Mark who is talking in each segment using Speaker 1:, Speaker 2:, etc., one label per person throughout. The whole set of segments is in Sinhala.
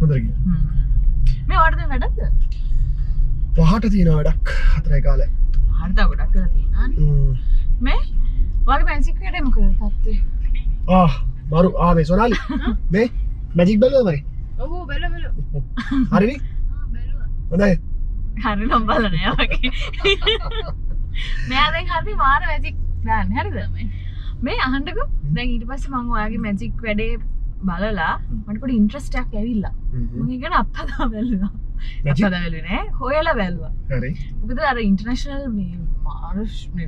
Speaker 1: හොඳට ගියා.
Speaker 2: මේ වඩද වැඩක්ද?
Speaker 1: පහට තියෙන වැඩක් 4 කාලේ.
Speaker 2: හරිද ගොඩක් කරලා තියෙනවානේ. මේ වගේ මැජික් වැඩේ මොකද තාත්තේ?
Speaker 1: මරු මේ සොනාලි. මේ මැජික් බලුවද මගේ?
Speaker 2: ඔව් බැලුවා.
Speaker 1: හරිනේ?
Speaker 2: බැලුවා.
Speaker 1: හොඳයි.
Speaker 2: හරි නම් බලන්නේ වගේ. මෙයා දැන් හරි මාර මැජික් දාන්නේ හරිද? මේ අහන්නකෝ. දැන් ඊට පස්සේ මම ඔයාගේ මැජික් වැඩේ බලලා මට පොඩි ඉන්ට්‍රස්ට් එකක් ඇවිල්ලා. මම ඉගෙන අත්හදා බැලුවා. අත්හදා බැලුවේ නෑ. හොයලා බැලුවා.
Speaker 1: හරි.
Speaker 2: මොකද අර ඉන්ටර්නැෂනල් මේ මාර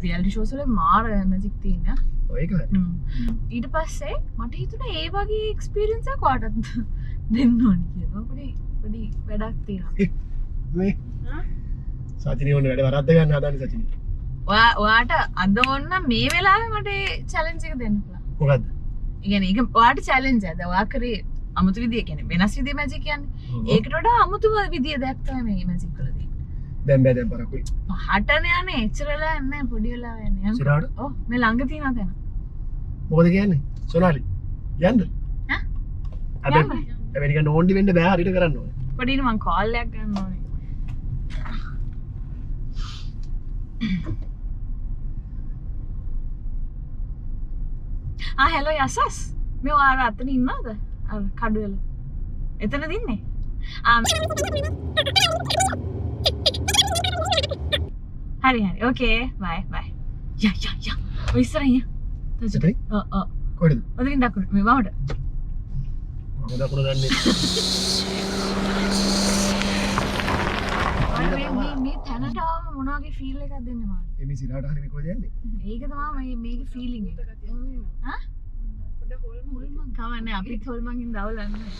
Speaker 2: රියැලිටි ෂෝස් වල මාර මැජික් තියෙනවා.
Speaker 1: ඒක හරි.
Speaker 2: ඊට පස්සේ මට හිතුණා ඒ වගේ එක්ස්පීරියන්ස් එකක් ඔයාටත් දෙන්න ඕනි කියලා. පොඩි වැඩක් තියෙනවා.
Speaker 1: මේ සචිනේ ඕනේ වැඩ වරද්ද ගන්න හදන්නේ සචිනේ.
Speaker 2: ඔයාට අද ඕන මේ වෙලාවේ මට චැලෙන්ජ් එක දෙන්න පුළුවන්.
Speaker 1: මොකද්ද?
Speaker 2: ඒ කියන්නේ ඒක ඔයාට චැලෙන්ජ් එකද? ඔයා කරේ අමුතු විදිය කියන්නේ වෙනස් විදිය මැජික් කියන්නේ. ඒකට වඩා අමුතු විදිය දැක් තමයි මේ මැජික් වල තියෙන්නේ.
Speaker 1: දැන් පරකුයි.
Speaker 2: පහටනේ යන්නේ එච්චරලා යන්නේ පොඩි වෙලාව යන්නේ.
Speaker 1: සිරාට?
Speaker 2: ඔව් මේ ළඟ තියෙනවා තැන.
Speaker 1: මොකද කියන්නේ? සොනාලි. යන්න.
Speaker 2: ඈ?
Speaker 1: හැබැයි නිකන් ඕන්ඩි වෙන්න බෑ හරියට කරන්න ඕනේ.
Speaker 2: පොඩි මං කෝල් එකක් ගන්න ඕනේ. හෙලෝ යසස් මේ ඔයාර අතන ඉන්නවද? අර කඩුවල. එතනද ඉන්නේ? හරි ඕකේ බයි. යා. ඔය ඉස්සරහින්.
Speaker 1: එතනින්?
Speaker 2: ඔව්.
Speaker 1: කොහෙද?
Speaker 2: ඔතනින් දකුණ මේ වමට.
Speaker 1: මම දකුණ දන්නේ.
Speaker 2: මේ තැනට ආවම මොන වගේ ෆීල් එකක්ද දෙන්නේ මම?
Speaker 1: එමේ සිරාට හරිනේ කොහෙද යන්නේ?
Speaker 2: ඒක තමයි මේකේ ෆීලිං එක. හා? පොඩ හොල්මන් කවන්නේ අපිත් හොල්මන්කින් දවලන්නේ.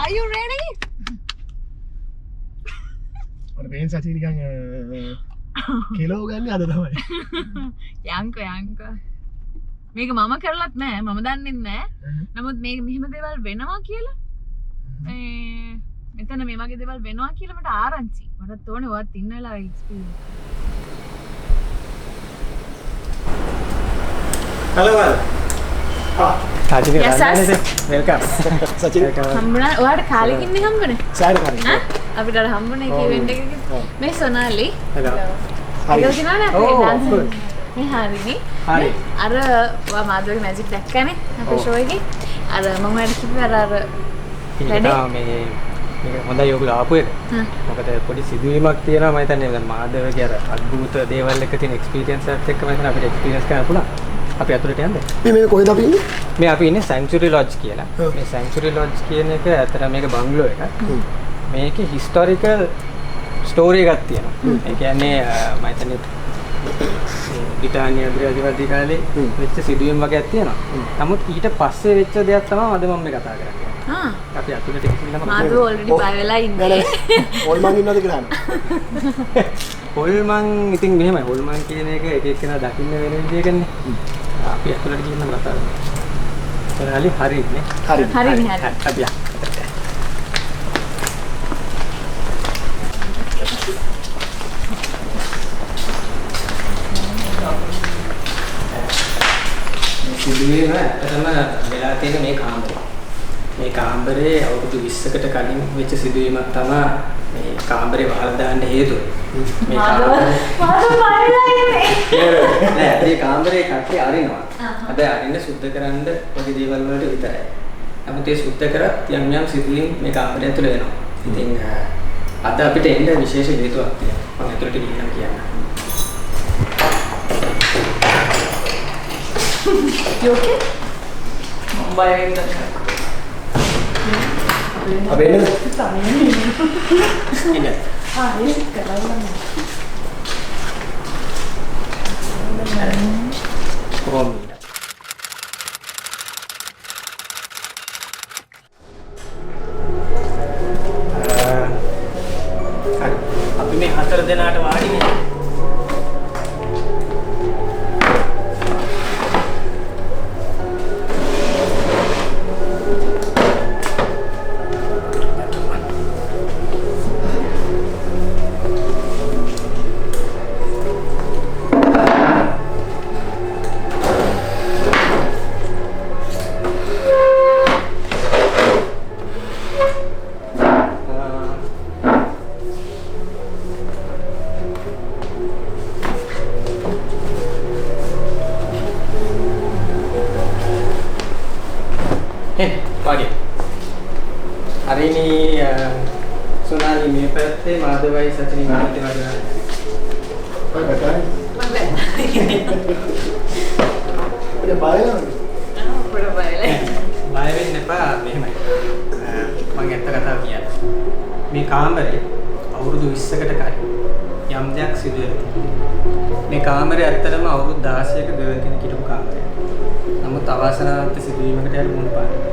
Speaker 2: Are you ready?
Speaker 1: අර වෙන සචි නිකන් කිලෝ ගන්න අද තමයි.
Speaker 2: යංකෝ. මේක මම කරලත් නෑ මම දන්නේ නෑ. නමුත් මේක මෙහෙම දේවල් වෙනවා කියලා මෙතන මේ වගේ දේවල් වෙනවා කියලා මට ආරංචි. මටත් ඕනේ ඔයත් ඉන්න වෙලාවේ experience.
Speaker 3: Hello, Sachin, welcome.
Speaker 1: Sachi
Speaker 2: හම්බුණා ඔයාට කාලෙකින් නේ හම්බුනේ?
Speaker 1: සාරේ කරේ.
Speaker 2: අපිට අර හම්බුනේ කී ඉවෙන්ට් එකක. මේ සොනාලි.
Speaker 3: Hello.
Speaker 2: හරි. අපේ ඩාන්ස්. මේ හරිනේ.
Speaker 3: හරි.
Speaker 2: අර ඔයා මාධවගේ මැජික් දැක්කනේ අපේ ෂෝ එකේ. අර මම ඔයාලට කිව්වා අර
Speaker 3: මේ හොඳයි ඔයගොල්ලෝ ආපු එක. මොකද පොඩි සිදුවීමක් තියෙනවා මම හිතන්නේ දැන් මාධවගේ අර අద్భుත දේවල් එක තියෙන එක්ස්පීරියන්ස් එකත් එක්ක මම හිතන්නේ අපිට එක්ස්පීරියන්ස් කරන්න පුළුවන්. අපි අතුලට යන්න.
Speaker 1: මේ කොහෙද අපි ඉන්නේ?
Speaker 3: මේ අපි ඉන්නේ Sanctuary Lodge කියලා. මේ Sanctuary Lodge කියන එක ඇත්තට මේක බංගලෝ එකක්. මේකේ හිස්ටොරිකල් ස්ටෝරි එකක් තියෙනවා. ඒ කියන්නේ මම හිතන්නේ බ්‍රිතාන්‍ය අධිරාජ්‍යවාදී කාලේ වෙච්ච සිදුවීම් වගේක් තියෙනවා. නමුත් ඊට පස්සේ වෙච්ච දෙයක් තමයි අද මම මේ කතා කරන්නේ. අපි අතුලට ගිහින්
Speaker 2: මාධව ඔල්රෙඩි බය වෙලා ඉන්නේ.
Speaker 1: හොල්මන් ඉන්නවද කියලා අහන්න.
Speaker 3: හොල්මන් ඉතින් මෙහෙමයි. හොල්මන් කියන එක එක එක්කෙනා දකින්න වෙන විදියකනේ. අපි අතුලට ගිහින් කතා කරමු. හරි හරිනේ.
Speaker 2: හරිනේ.
Speaker 3: අපි සිදුවීම ඇත්තටම වෙලා තියෙන මේ කාමරේ. මේ කාමරේ අවුරුදු 20කට කලින් වෙච්ච සිදුවීමක් තමයි මේ කාමරේ වහලා දාන්න හේතුව. මේ කාමරේ නෑ මේ කාමරේ කට්ටිය අරිනවා. හැබැයි අරින්න සුද්ධ කරන්න පොඩි දේවල් වලට විතරයි. නමුත් ඒ සුද්ධ කරත් යම් සිදුවීම් මේ කාමරය ඇතුළේ වෙනවා. ඉතින් අද අපිට එන්න විශේෂ හේතුවක් තියෙනවා. මම ඇතුළට ගිහින් කියන්න.
Speaker 2: You okay? Bye.
Speaker 1: අපි එන්නද?
Speaker 3: ඉන්න.
Speaker 2: ඒක කරලා
Speaker 3: කොහොමද? අපි මේ 4 දෙනාට වාඩි වෙනවා. සචිනී සොනාලි මේ පැත්තේ මාධවයි සචිනී මාධවයි වගේ.
Speaker 1: ඔය බටයි.
Speaker 2: මම
Speaker 3: බය වෙන්න එපා මෙහෙමයි. මම ඇත්ත කතාව කියන්නේ. මේ කාමරේ අවුරුදු 20කට කලින් යම් දෙයක් සිදු වෙලා මේ කාමරේ ඇත්තටම අවුරුදු 16ක ගෙවල් කෙනෙක් හිටපු කාමරයක්. නමුත් අවාසනාවන්ත සිදුවීමකට යට මුහුණ පානවා.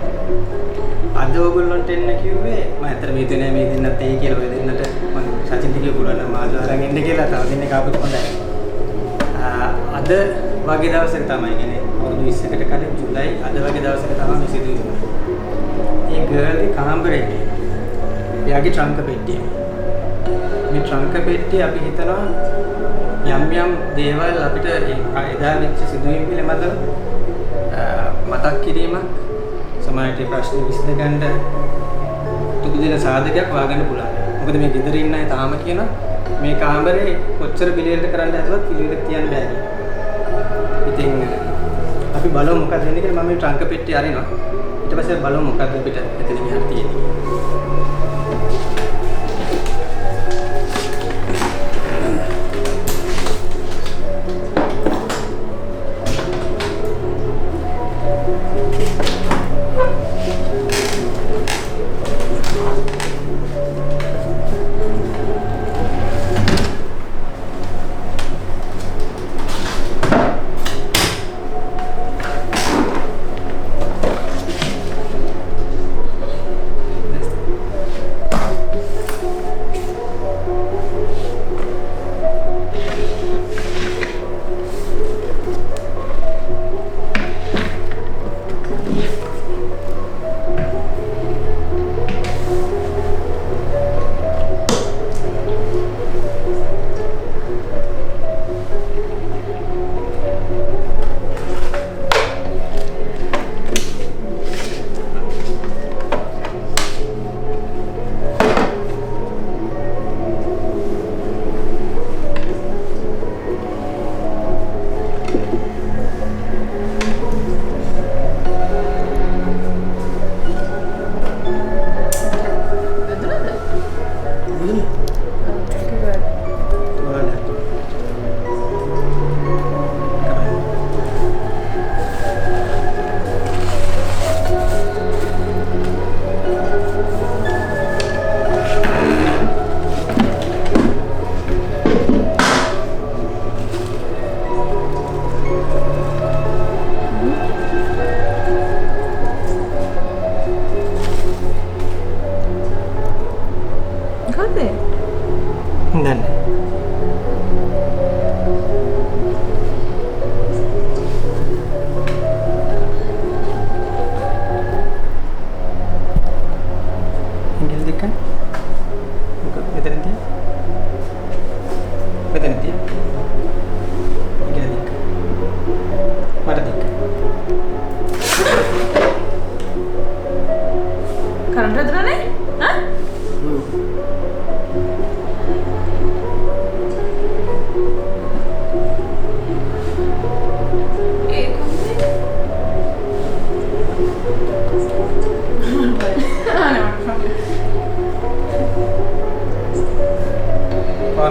Speaker 3: අද ඔයගොල්ලන්ට එන්න කිව්වේ මම ඇත්තට මේ දෙන්නේ මේ දෙන්නත් ඒ කියලා ඔය දෙන්නට මම සචින්ට කිව්ව පුළුවන් නම් මාධව අරන් එන්න කියලා තව දෙන්නෙක් ආපුත් හොඳයි. අද වගේ දවසක තමයි කියන්නේ අවුරුදු 20කට කලින් ජූලයි අද වගේ දවසක තමයි මේ සිදුවීම. මේ ගර්ල්ගේ කාමරේ එයාගේ ට්‍රංක පෙට්ටිය. මේ ට්‍රංක පෙට්ටිය අපි හිතනවා යම් යම් දේවල් අපිට එදා වෙච්ච සිදුවීම් පිළිබඳව මතක් කිරීමක් සමාජයේ ප්‍රශ්න විසඳගන්න තුඩු දෙන සාධකයක් හොයාගන්න පුළුවන්. මොකද මේ ගෙදර ඉන්න අය තාම කියන මේ කාමරේ කොච්චර පිළිවෙලට කරන්න හැදුවත් පිළිවෙලට තියන්න බෑ නේ. ඉතින් අපි බලමු මොකද වෙන්නේ කියලා මම මේ ට්‍රංක පෙට්ටිය අරිනවා. ඊට පස්සේ බලමු මොකද අපිට එතන මෙහාට තියෙන්නේ.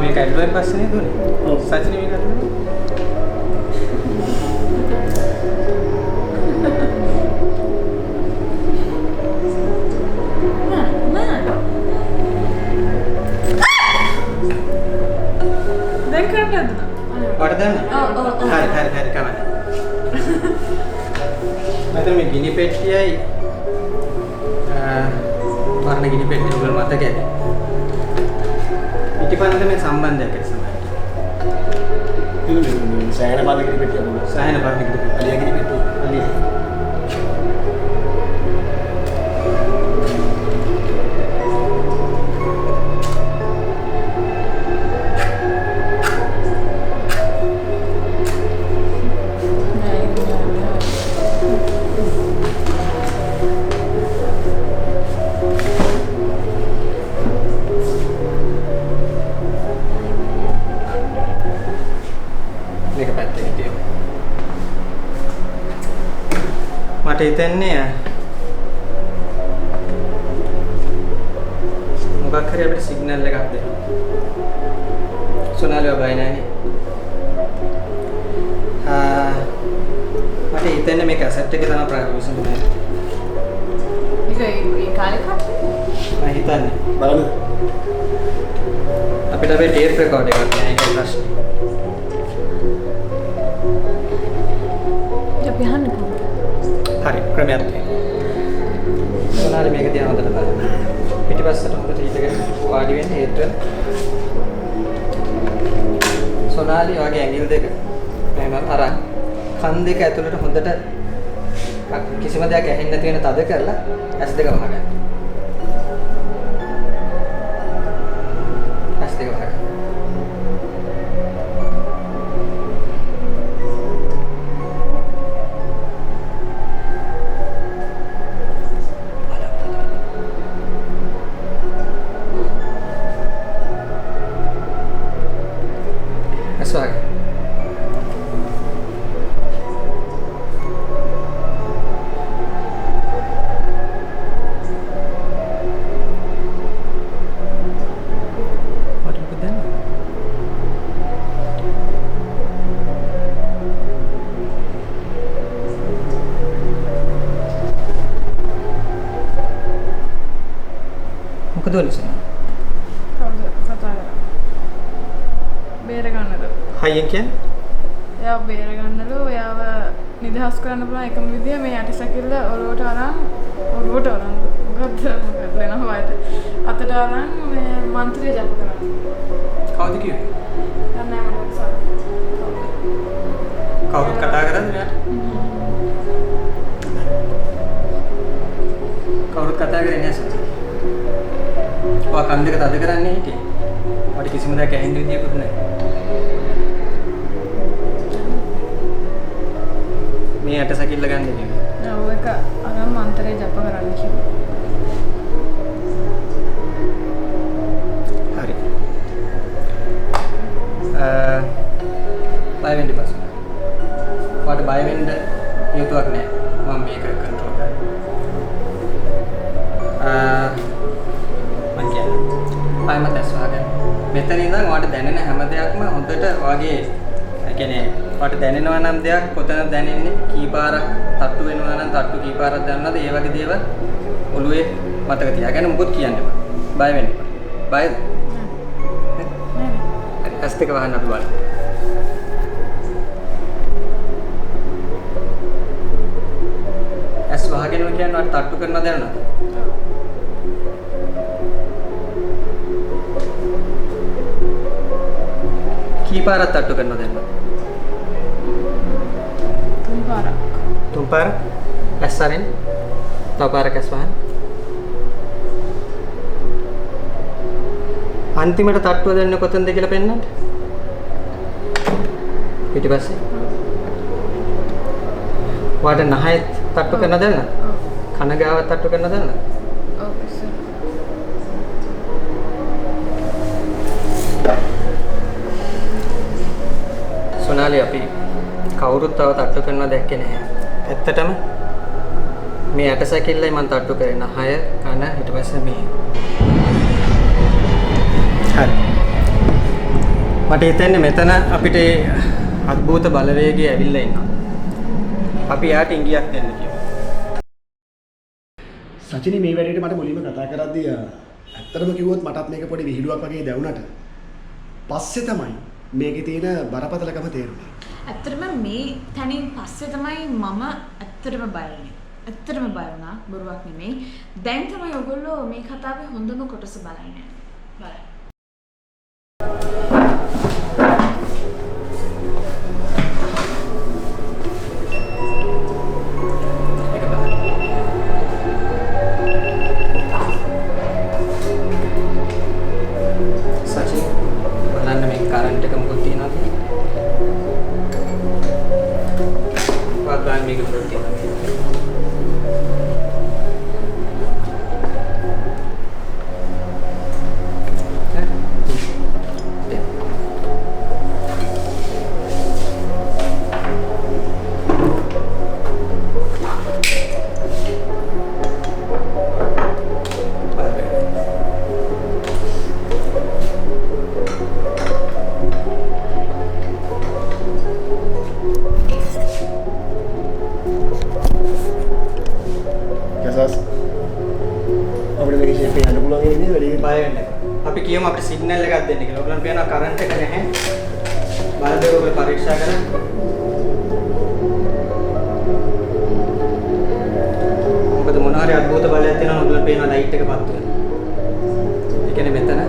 Speaker 3: මේක ඇඩ්වර්ට් පස්සේ නේද උනේ? ඔව්. සචින මේක අරගෙන.
Speaker 2: දැන් කරන්නද?
Speaker 3: වට දාන්න. ඔව්. හරි කමන්න. මට මේ ගිනි පෙට්ටියයි වර්ණ ගිනි පෙට්ටිය වල මතක ඇති. පිටිපන්ද මේ සම්බන්ධයක් ඇති සමහරවිට.
Speaker 1: සෑහෙන පාද ගිනි පෙට්ටියක් වුණා.
Speaker 3: සෑහෙන පාද ගිනි පෙට්ටිය.
Speaker 1: අලියා ගිනි පෙට්ටිය. අලියා.
Speaker 3: මට හිතන්නේ මොකක් හරි අපිට සිග්නල් එකක් දෙනවා. සොනාලිය බය නැහැනේ. මට හිතෙන්නේ මේ කැසට් එකේ තමයි ප්‍රයෝජන නැහැ.
Speaker 2: ඒ කාලේ
Speaker 3: මම හිතන්නේ
Speaker 1: බලන්න.
Speaker 3: අපිට අපේ ටේප් රෙකෝඩ් එකක් නෑ ඒක ප්‍රශ්නේ.
Speaker 2: අපි අහන්න කොහොමද?
Speaker 3: හරි ක්‍රමයක් තියෙනවා. සොනාලි මේක දිහා හොඳට බලන්න. පිටිපස්සට හොඳට හිටගෙන වාඩි වෙන්න හේතු වෙන. සොනාලි වගේ ඇඟිලි දෙක මම අරන් කන් දෙක ඇතුළට හොඳට කිසිම දෙයක් ඇහෙන්නේ නැති වෙන තද කරලා ඇස් දෙක වහගන්න. ඇස් දෙක වහගන්න. ඇස් වහගන්න. මොකද වෙන්නේ?
Speaker 4: කවුද කතා කරන්නේ? බේර ගන්නද?
Speaker 3: හයියෙන් කියන්නේ?
Speaker 4: එයාව බේර ගන්නලු එයාව නිදහස් කරන්න පුළුවන් එකම විදිය මේ යටිසැකිල්ල ඔලුවට අරන් මොකද වෙනව වයිට අතට අරන් මේ මන්ත්‍රිය ජප කරන්න.
Speaker 3: කවුද කිව්වේ?
Speaker 4: දැන් නෑ මට සල්.
Speaker 3: කවුරුත් කතා කරන්නේ නෑ. කවුරුත් කතා කරන්නේ නෑ සර්. ඔයා කන් දෙක තද කරන්නේ හිටියේ. මට කිසිම දෙයක් ඇහෙන්න විදියකුත් නැහැ. මේ ඇට සැකිල්ල ගන්න කිව්වේ.
Speaker 4: ඔව් එක අරන් මන්ත්‍රේ ජප කරන්න කිව්වා.
Speaker 3: හරි. බය වෙන්න එපා. ඔයාට බය වෙන්න හේතුවක් නැහැ. මම මේක කන්ට්‍රෝල් කරනවා. මම කියන්නේ ආයමත් ඇස් වහගන්න. මෙතන ඉඳන් ඔයාට දැනෙන හැම දෙයක්ම හොඳට වගේ ඒ කියන්නේ ඔයාට දැනෙනවා නම් දෙයක් කොතනද දැනෙන්නේ කීපාරක් තට්ටු වෙනවා නම් තට්ටු කීපාරක් දැනනවද ඒ වගේ දේවල් ඔළුවේ මතක තියාගන්න මොකොත් කියන්න එපා. බය වෙන්න එපා. බයද?
Speaker 4: නෑ.
Speaker 3: හරි ඇස් දෙක වහන්න අපි බලමු. ඇස් වහගෙනම කියන්නේ ඔයාට තට්ටු කරනවා දැනනවද? කීපාරක් තට්ටු කරනවද දැන්?
Speaker 4: තුන් පාරක්.
Speaker 3: තුන් පාරක් ඇස් අරින් තව පාරක් ඇස් වහන්න. අන්තිමට තට්ටුව දෙන්නේ කොතනද කියලා පෙන්නන්න. පිටිපස්සේ. වාට නහය තට්ටු කරනවද දැන්?
Speaker 4: ඔව්.
Speaker 3: කන ගාව තට්ටු කරනවද දැන්?
Speaker 4: ඔව් ඉස්සර.
Speaker 3: සොනාලි අපි කවුරුත් තව තට්ටු කරනවා දැක්කේ නැහැ. ඇත්තටම මේ ඇටසැකිල්ලයි මම තට්ටු කරේ 9 කන ඊට පස්සේ මේ. හරි. මට හිතෙන්නේ මෙතන අපිට අద్භූත බලවේගය ඇවිල්ලා ඉන්නවා. අපි යාට ඉංගියක් දෙන්න කියලා.
Speaker 1: සචිනි මේ වැඩේට මට මුලින්ම කතා කරද්දී ඇත්තටම කිව්වොත් මටත් මේක පොඩි විහිළුවක් වගේ දැනුණාට පස්සේ තමයි මේකේ තියෙන බරපතලකම තේරුණා.
Speaker 2: ඇත්තටම මේ තැනින් පස්සේ තමයි මම ඇත්තටම බය වුනේ. ඇත්තටම බය වුණා බොරුවක් නෙමෙයි. දැන් තමයි ඔයගොල්ලෝ මේ කතාවේ හොඳම කොටස බලන්නේ. බලන්න.
Speaker 3: සචින් බලන්න මේ කරන්ට් එක මොකද තියෙනවද? වාග්දාන මේක පොඩ්ඩක් තියෙනවා.
Speaker 1: වැඩි
Speaker 3: බය වෙන්න එපා. අපි කියමු අපිට සිග්නල් එකක් දෙන්න කියලා. ඔයගොල්ලන් පේනවා කරන්ට් එක නැහැ. බලද්දී ඔයගොල්ලෝ පරීක්ෂා කරන්න. මොකද මොන හරි අద్భుත බලයක් තියෙනවා ඔයගොල්ලන් පේනවා ලයිට් එක පත් වෙනවා. ඒ කියන්නේ මෙතන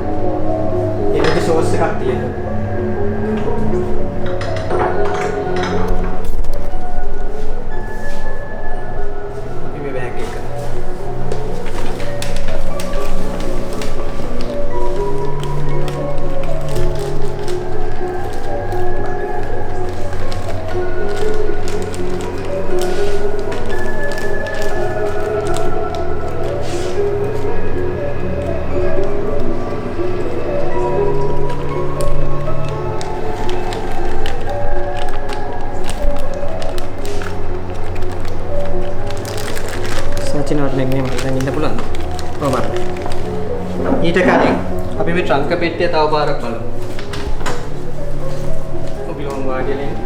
Speaker 3: එනර්ජි සෝර්ස් එකක් තියෙනවා. අපි මේ බෑග් එක සචිනවට නෙග්නේ මට දැන් ඉන්න පුළුවන්. ඔව් බලන්න. ඊට කලින් අපි මේ ට්‍රංක පෙට්ටිය තව පාරක් බලමු. ඔබ ලෝන් වාඩිලා ඉන්න.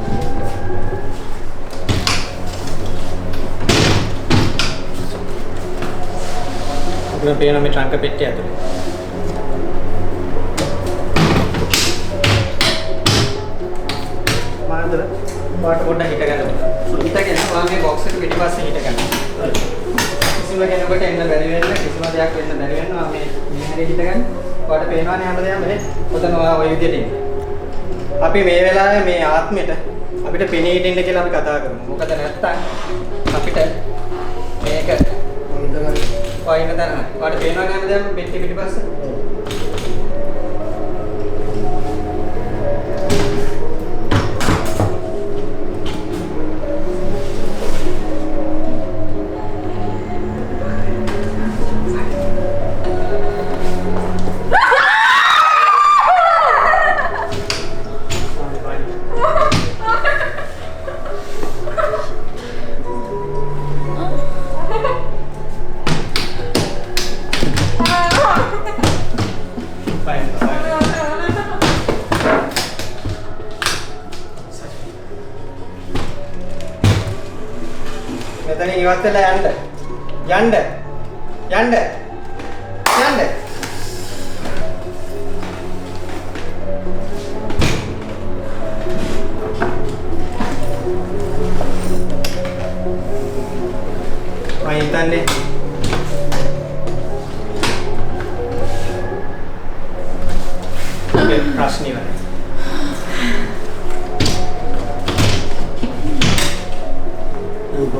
Speaker 3: ඔබට පේනවා මේ ට්‍රංක පෙට්ටිය ඇතුලේ. මානදර වාට පොඩ්ඩක් හිට ගන්න. හිටගෙන වාගේ බොක්ස් එක පිටිපස්සේ හිට ගන්න. කිසිම කෙනෙකුට එන්න බැරි වෙන්න කිසිම දෙයක් වෙන්න බැරි වෙනවා මේ හැරේ හිට ගන්න. ඔයාලට පේනවනේ හැමදේම මේ ඔතන ඔය විදියට ඉන්නේ. අපි මේ වෙලාවේ මේ ආත්මෙට අපිට පෙනී හිටින්න කියලා අපි කතා කරමු. මොකද නැත්තම් අපිට මේක වයින් තැන. ඔයාලට පේනවනේ හැමදේම පෙට්ටි පිටිපස්සේ. මෙතන ඉවත් වෙලා යන්න. යන්න. යන්න. යන්න. මම හිතන්නේ ඔබේ ප්‍රශ්නේ නැහැ.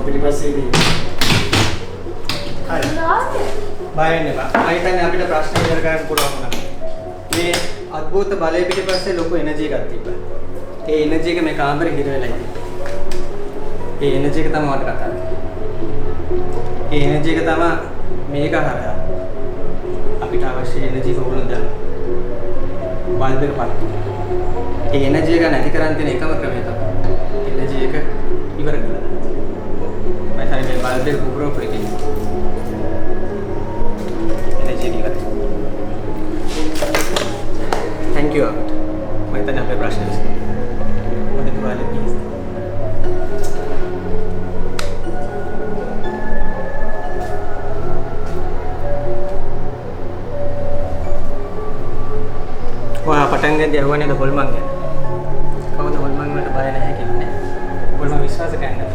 Speaker 1: පිටිපස්සේ
Speaker 3: හරි. බය වෙන්න එපා. මම හිතන්නේ අපිට ප්‍රශ්න ඉවර කරන්න පුළුවන් වුණා. මේ අద్భుත බලය පිටිපස්සේ ලොකු එනර්ජි එකක් තිබ්බා. ඒ එනර්ජි එක මේ කාමරේ හිර වෙලා ඉන්නේ. ඒ එනර්ජි එක තමයි මට කතා කරන්නේ. ඒ එනර්ජි එක තමයි මේක හරහා අපිට අවශ්‍ය එනර්ජි එක උරුම දාන්න. බල්බ් එක පත්. ඒ එනර්ජි එක නැති කරන් තියෙන එකම ක්‍රමය තමයි එනර්ජි එක ඉවර කරලා දාන්න. මම හිතන්නේ මේ බල්බ් එක පුපුරව ප්‍රතියි. Thank you. मैं तने अपने प्रश्न मुझे तुम्हारे प्लीज वहाँ पटंगे दिया हुआ नहीं तो बोल मांगे कहो तो बोल मांग में तो बाय नहीं कितने बोल मांग विश्वास करना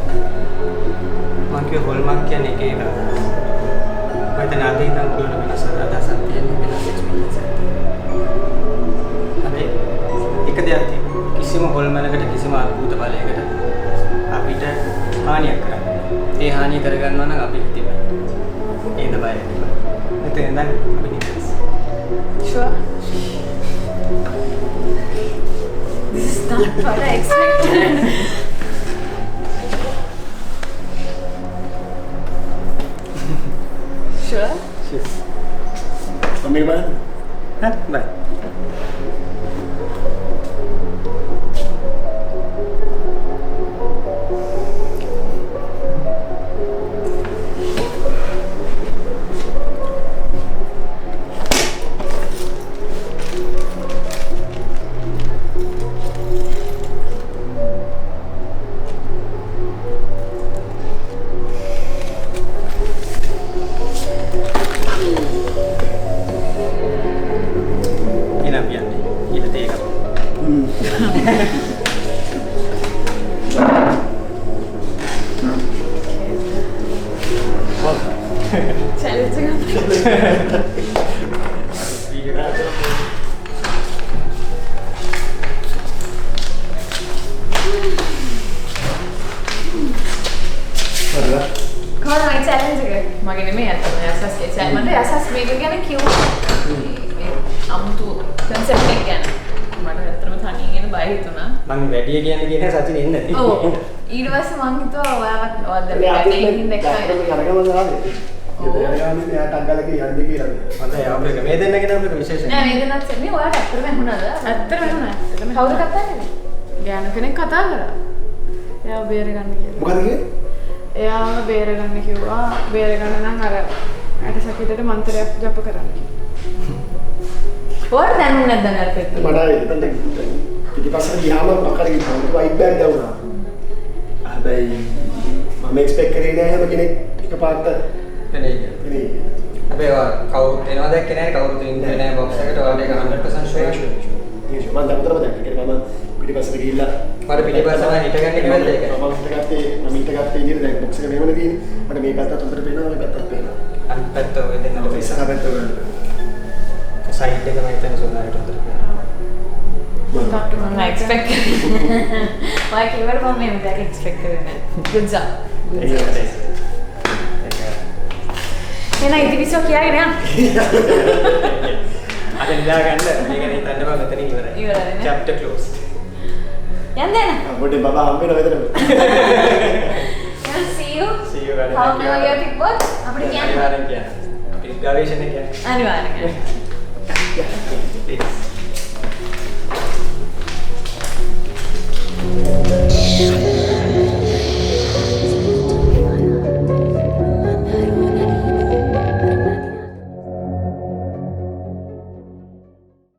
Speaker 3: मांग के बोल मांग क्या नहीं किया मैं तने आधी तक बोल बिना सदा सकती है बिना कुछ नहीं सकती එක දෙයක් තියෙනවා කිසිම හොල්මනකට කිසිම අద్భుත බලයකට අපිට හානියක් කරන්න. ඒ හානිය කරගන්නවා නම් අපි හිතෙන්නේ. ඒද බය වෙනවා. මෙතෙන් ඉඳන් අපි නිදහස්.
Speaker 2: Sure. This is not what I expected. Sure.
Speaker 3: Sure.
Speaker 1: Kami ba?
Speaker 3: Ha? Bye.
Speaker 2: කවුද මේ challenge එක? මගේ නෙමෙයි අතන යසස්ගේ challenge. මට යසස් මේක ගැන කිව්වා. මේ අමුතු concept එක ගැන. මට ඇත්තටම තනියෙන් එන බය හිතුණා.
Speaker 3: මම වැඩි කියන්නේ කියන සචින එන්න.
Speaker 2: ඔව්. ඊට පස්සේ මං හිතුවා ඔයාවත් ඔයාද
Speaker 1: මේ අපි
Speaker 2: වැඩේකින් දැක්කා.
Speaker 1: යනගම දාන්නේ. ඒ යනගම මෙයාට අංගලක යන්නේ කියලා.
Speaker 3: මට යාපරක මේ දෙන්නගෙන අපිට විශේෂයි.
Speaker 2: නෑ වේදනාවක් සෙන්නේ ඔයාට ඇත්තටම ඇහුණාද?
Speaker 4: ඇත්තටම නෙමෙයි.
Speaker 2: කවුද කතා කරන්නේ?
Speaker 4: ගෑනු කෙනෙක් කතා කරා. එයාව බේරගන්න කියලා.
Speaker 1: මොකද කියන්නේ?
Speaker 4: එයාව බේරගන්න කිව්වා. බේරගන්න නම් අර ඇටසකිතට මන්ත්‍රයක් ජප කරන්න.
Speaker 2: ඔයාට දැනුන්නේ නැද්ද නර්පෙත්?
Speaker 1: මට එතන පිටිපස්සට ගියාම මොකක්ද කිව්වොත් වයිට් බෑග් දැවුනා. හැබැයි මම එක්ස්පෙක්ට් කරේ නෑ හැම කෙනෙක් එකපාරට
Speaker 3: නේ.
Speaker 1: නේ.
Speaker 3: අපි කවුරු එනවා දැක්කේ නැහැ කවුරුත් ඉන්නේ නැහැ බොක්ස් එකට ඔයාලට ඒක 100% ෂුවර්.
Speaker 1: මම දැක්කම දැක්කේ මම පිටිපස්සට ගිහිල්ලා
Speaker 3: මට පිටිපස්සම හිටගන්න කිව්වද ඒක?
Speaker 1: මම හිටගත්තේ ඉතින් දැන් බොක්ස් එක මෙහෙමනේ තියෙන්නේ. මට මේ පැත්තත් හොඳට පේනවා මේ පැත්තත් පේනවා.
Speaker 3: අනිත් පැත්ත ඔය දෙන්නට
Speaker 1: ඔය ඉස්සරහ පැත්ත වල
Speaker 3: සයිඩ් එක මම හිතන්නේ සෝදාට හොඳට පේනවා.
Speaker 2: මම එක්ස්පෙක්ට් කරේ. ඔයා කිව්වට මම මේ දෙයක් එක්ස්පෙක්ට් කරේ නෑ. good job. එන ඉතිවිසෝ කියාගෙන යන්න.
Speaker 3: අද නිදා ගන්න මේක හිතන්න බෑ මෙතනින් ඉවරයි.
Speaker 2: ඉවරයි නේ.
Speaker 3: chapter closed.
Speaker 2: යන්න එන.
Speaker 1: පොඩි බබා හම්බ වෙනවා එතන.
Speaker 2: see you.
Speaker 3: See you
Speaker 2: How do you think what? අපිට කියන්න.
Speaker 3: අනිවාර්යෙන් කියන්න. අපි ගවේෂණය කියන්නේ.
Speaker 2: අනිවාර්යෙන්.